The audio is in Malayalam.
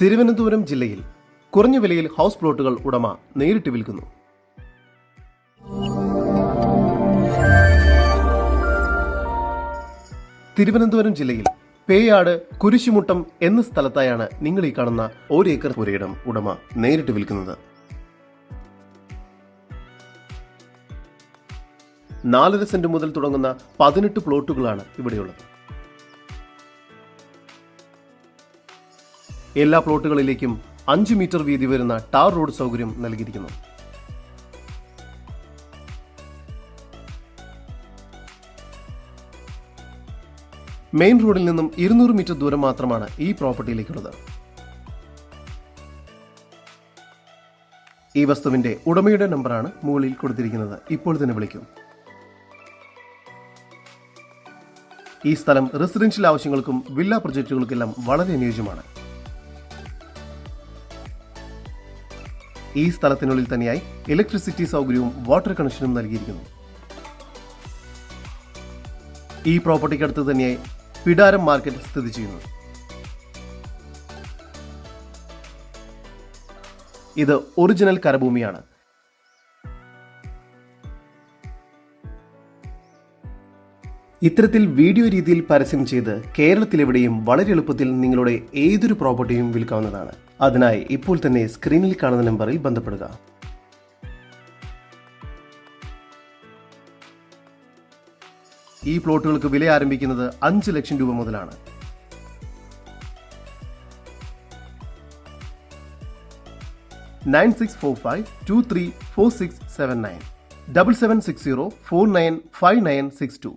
തിരുവനന്തപുരം ജില്ലയിൽ കുറഞ്ഞ വിലയിൽ ഹൗസ് പ്ലോട്ടുകൾ ഉടമ നേരിട്ട് വിൽക്കുന്നു. തിരുവനന്തപുരം ജില്ലയിൽ പേയാട് കുരിശുമുട്ടം എന്ന സ്ഥലത്തായാണ് നിങ്ങൾ ഈ കാണുന്ന 1 ഏക്കർ പുരയിടം ഉടമ നേരിട്ട് വിൽക്കുന്നത്. 4.5 സെന്റ് മുതൽ തുടങ്ങുന്ന 18 പ്ലോട്ടുകളാണ് ഇവിടെയുള്ളത്. എല്ലാ പ്ലോട്ടുകളിലേക്കും 5 മീറ്റർ വീതി വരുന്ന ടാർ റോഡ് സൗകര്യം നൽകിയിരിക്കുന്നു. മെയിൻ റോഡിൽ നിന്നും 200 മീറ്റർ ദൂരം മാത്രമാണ് ഈ പ്രോപ്പർട്ടിയിലേക്കുള്ളത്. ഈ വസ്തുവിന്റെ ഉടമയുടെ നമ്പറാണ് മുകളിൽ കൊടുത്തിരിക്കുന്നത്. ഇപ്പോൾ തന്നെ വിളിക്കും. ഈ സ്ഥലം റെസിഡൻഷ്യൽ ആവശ്യങ്ങൾക്കും വില്ല പ്രൊജക്റ്റുകൾക്കെല്ലാം വളരെ അനുയോജ്യമാണ്. ഈ സ്ഥലത്തിനുള്ളിൽ തന്നെയായി ഇലക്ട്രിസിറ്റി സൗകര്യവും വാട്ടർ കണക്ഷനും നൽകിയിരിക്കുന്നു. ഈ പ്രോപ്പർട്ടിക്കടുത്ത് തന്നെയായി പിടാരം മാർക്കറ്റ് സ്ഥിതി ചെയ്യുന്നു. ഇത് ഒറിജിനൽ കരഭൂമിയാണ്. ഇത്തരത്തിൽ വീഡിയോ രീതിയിൽ പരസ്യം ചെയ്ത് കേരളത്തിലെവിടെയും വളരെ എളുപ്പത്തിൽ നിങ്ങളുടെ ഏതൊരു പ്രോപ്പർട്ടിയും വിൽക്കാവുന്നതാണ്. അതിനായി ഇപ്പോൾ തന്നെ സ്ക്രീനിൽ കാണുന്ന നമ്പറിൽ ബന്ധപ്പെടുക. ഈ പ്ലോട്ടുകൾക്ക് വില ആരംഭിക്കുന്നത് 5 ലക്ഷം രൂപ മുതലാണ്. 9645234679 7760495962